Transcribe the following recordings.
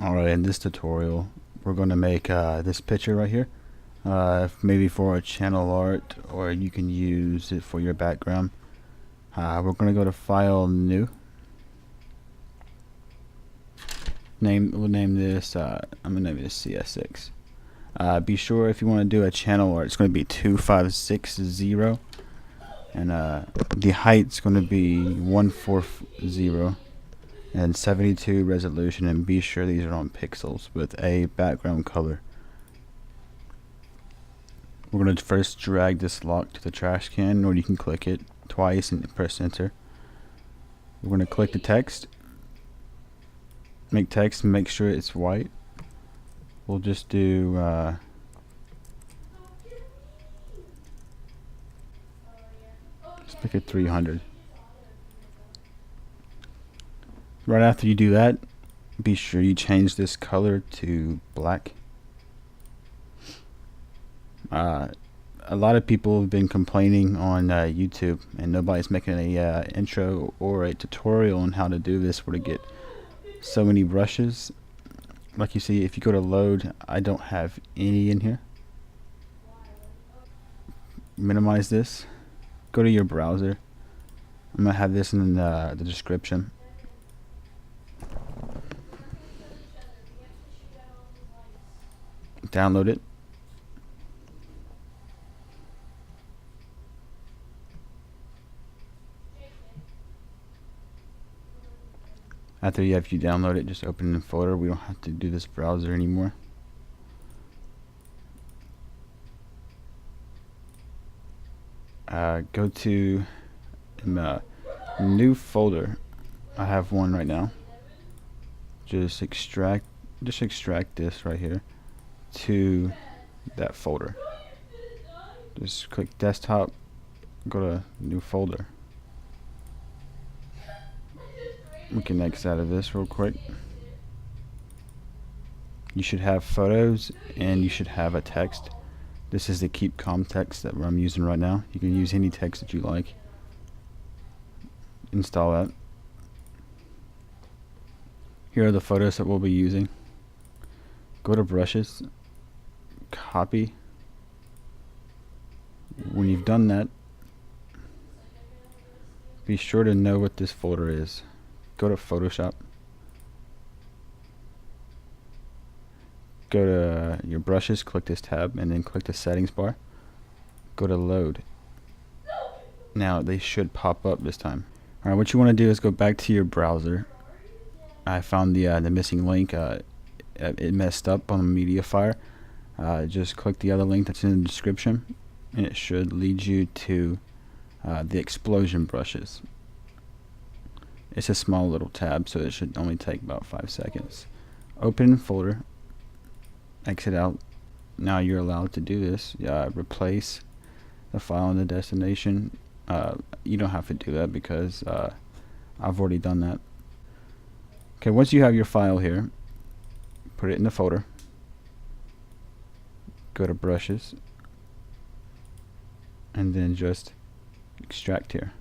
Alright, in this tutorial we're going to make this picture right here, maybe for a channel art, or you can use it for your background. We're going to go to File, New. We'll name this, I'm going to name this CS6. Be sure if you want to do a channel art, it's going to be 2560, and the height's going to be 140 and 72 resolution, and be sure these are on pixels with a background color. We're going to first drag this lock to the trash can, or you can click it twice and press enter. We're going to click the text, make text, and make sure it's white. We'll just do let's make it 300. Right after you do that, be sure you change this color to black. A lot of people have been complaining on YouTube, and nobody's making a intro or a tutorial on how to do this, where to get so many brushes. Like you see, if you go to load, I don't have any in here. Minimize this, go to your browser. I'm gonna have this in the description. Download it. After you download it, just open the folder. We don't have to do this browser anymore. Go to new folder. I have one right now. Just extract this right here to that folder. Just click desktop, go to new folder. We can X out of this real quick. You should have photos, and you should have a text. This is the keep calm text that I'm using right now. You can use any text that you like. Install that. Here are the photos that we'll be using. Go to brushes, copy. When you've done that, be sure to know what this folder is. Go to Photoshop. Go to your brushes, click this tab, and then click the settings bar. Go to load. Now they should pop up this time. Alright, what you want to do is go back to your browser. I found the missing link. It messed up on the Mediafire. Just click the other link that's in the description, and it should lead you to the explosion brushes. It's a small little tab, so it should only take about 5 seconds. Open folder, exit out. Now you're allowed to do this. Replace the file in the destination. You don't have to do that because I've already done that. Okay, once you have your file here, put it in the folder. Go to brushes, and then just extract here.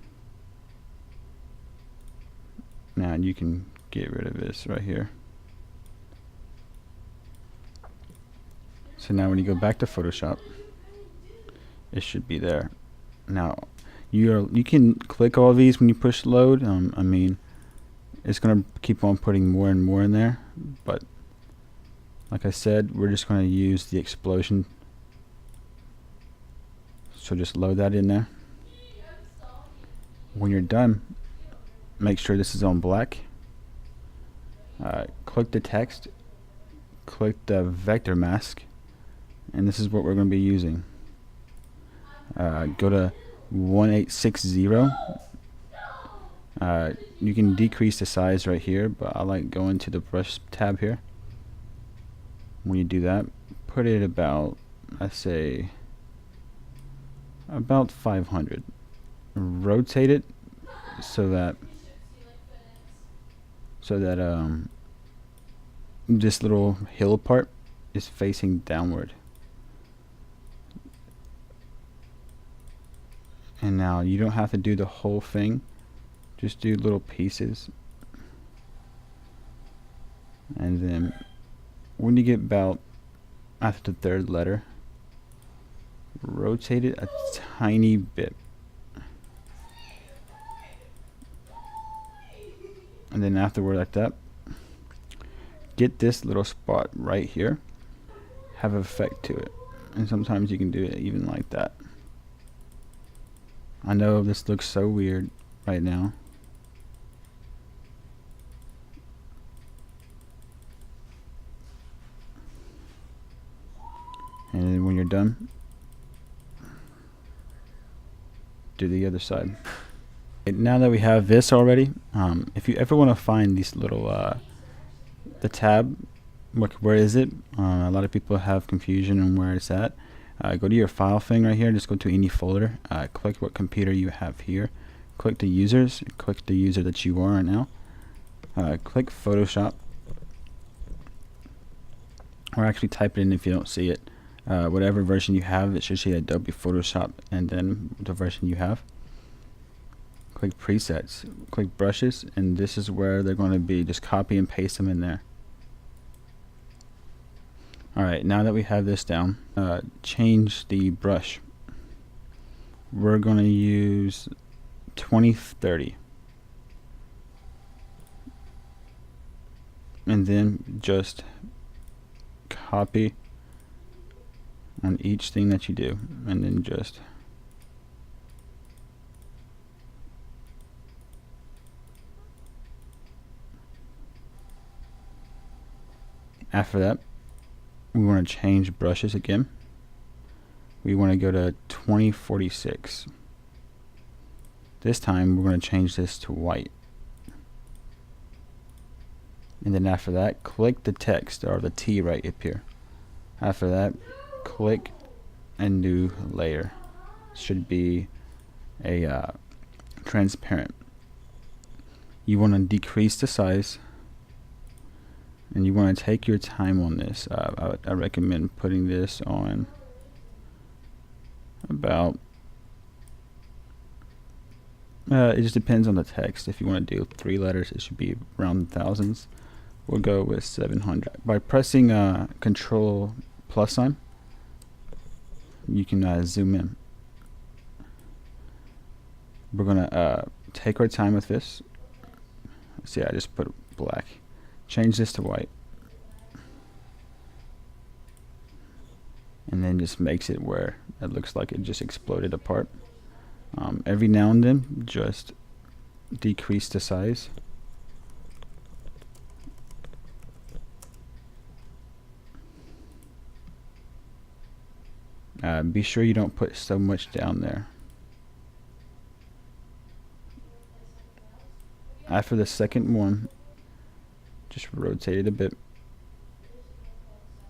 Now you can get rid of this right here. So now when you go back to Photoshop, it should be there. Now you can click all these when you push load. I mean, it's gonna keep on putting more and more in there, but like I said, we're just going to use the explosion. So just load that in there. When you're done, make sure this is on black. Click the text, click the vector mask, and this is what we're going to be using. Go to 1860. You can decrease the size right here, but I like going to the brush tab here. When you do that, put it about, I say, about 500. Rotate it so that this little hill part is facing downward. And now you don't have to do the whole thing, just do little pieces. And then when you get about after the third letter, rotate it a tiny bit. And then afterward, like that, get this little spot right here, have effect to it. And sometimes you can do it even like that. I know this looks so weird right now. And then when you're done, do the other side. Now that we have this already, if you ever want to find these little the tab, where is it? A lot of people have confusion on where it's at. Go to your file thing right here, just go to any folder, click what computer you have here, click the users, click the user that you are right now, click Photoshop, or actually type it in if you don't see it. Whatever version you have, it should say Adobe Photoshop and then the version you have. Click presets, click brushes, and this is where they're going to be. Just copy and paste them in there. Alright, now that we have this down, change the brush. We're going to use 2030. And then just copy on each thing that you do, and then just after that, we want to change brushes again. We want to go to 2046. This time we're going to change this to white. And then after that, click the text or the T right up here. After that, click a new layer. Should be a transparent. You want to decrease the size, and you want to take your time on this. I recommend putting this on about it just depends on the text. If you want to do 3 letters, it should be around thousands. We'll go with 700. By pressing Control plus sign, you can zoom in. We're gonna take our time with this. See, I just put black. Change this to white, and then just makes it where it looks like it just exploded apart. Every now and then, just decrease the size. Be sure you don't put so much down there. After the second one, just rotate it a bit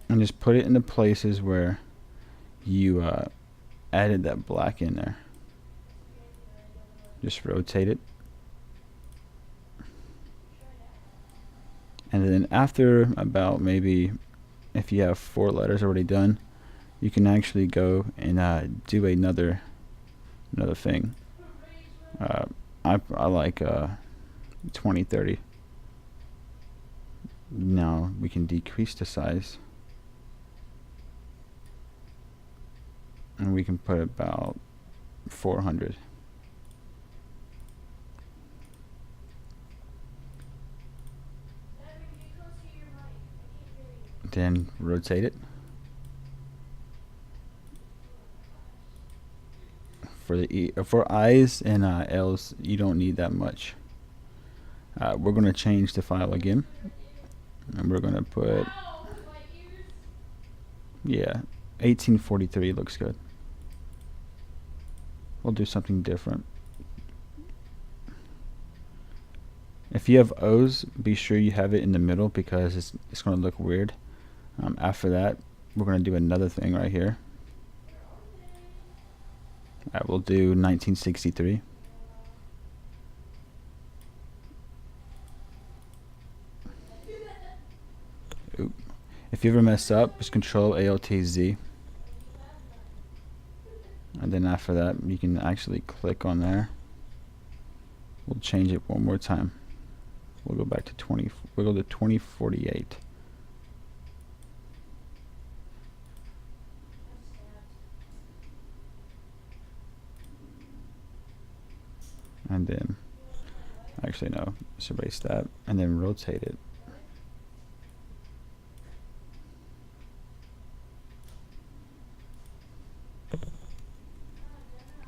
and just put it in the places where you added that black in there. Just rotate it, and then after about maybe, if you have 4 letters already done, you can actually go and do another thing. I like 2030. Now we can decrease the size, and we can put about 400. Then rotate it. For eyes and L's, you don't need that much. We're going to change the file again, and we're going to put, yeah, 1843 looks good. We'll do something different. If you have O's, be sure you have it in the middle because it's going to look weird. After that, we're going to do another thing right here. We'll do 1963. Oop. If you ever mess up, just Control Alt Z, and then after that you can actually click on there. We'll change it one more time. We'll go back to 20. We'll go to 2048. And then, actually no, just erase that, and then rotate it.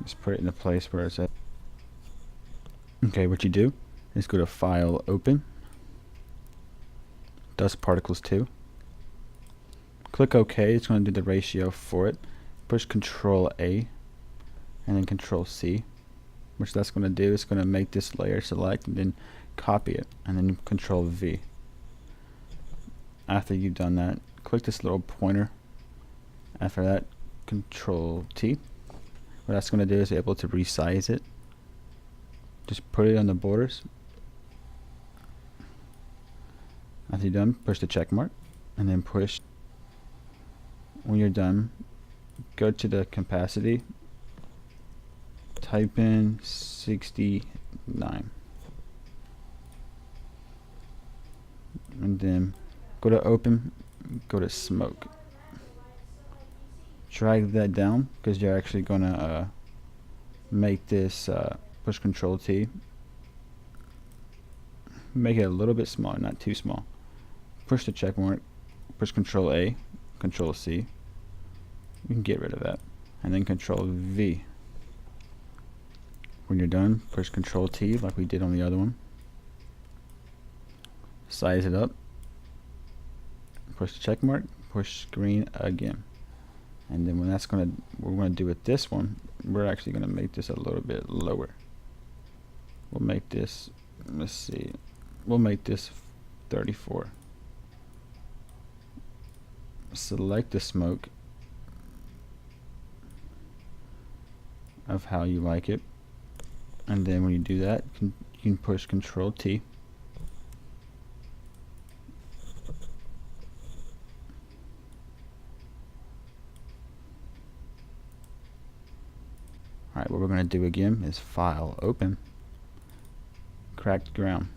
Just put it in the place where it's at. Okay, what you do is go to File, Open, Dust Particles 2. Click OK. It's going to do the ratio for it. Push Control A, and then Control C. Which that's going to do is going to make this layer select, and then copy it, and then Control V. After you've done that, click this little pointer. After that, Control T. What that's going to do is able to resize it. Just put it on the borders. After you're done, push the check mark, and then push. When you're done, go to the capacity. Type in 69, and then go to Open, go to Smoke. Drag that down because you're actually gonna make this. Push Control T. Make it a little bit smaller, not too small. Push the check mark. Push Control A, Control C. You can get rid of that, and then Control V. When you're done, push Control T like we did on the other one. Size it up. Push the check mark. Push screen again. And then when that's we're gonna do with this one, we're actually gonna make this a little bit lower. We'll make this. Let's see. We'll make this 34. Select the smoke of how you like it. And then when you do that, you can push Control T. Alright, what we're going to do again is File, Open, Cracked Ground.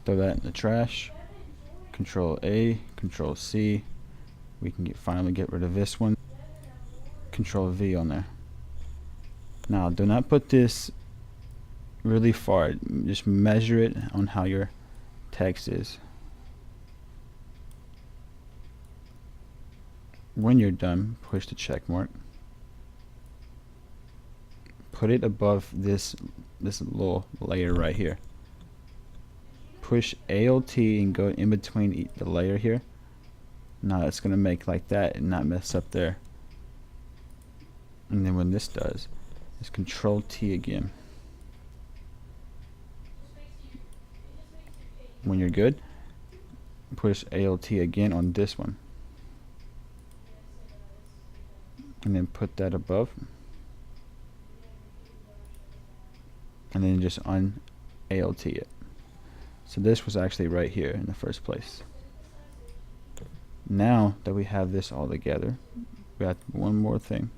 Throw that in the trash. Control A, Control C. We can finally get rid of this one. Control V on there. Now, do not put this really far. Just measure it on how your text is. When you're done, push the check mark. Put it above this little layer right here. Push Alt and go in between the layer here. Now it's gonna make like that and not mess up there. And then when this does, it's Control T again. When you're good, push Alt again on this one. And then put that above. And then just un-Alt it. So this was actually right here in the first place. Now that we have this all together, we got one more thing.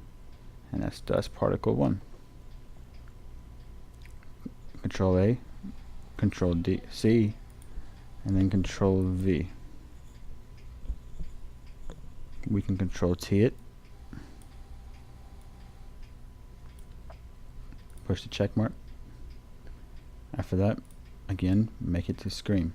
And that's dust particle 1. Control A, Control D, C, and then Control V. We can Control T it. Push the check mark. After that, again, make it to screen.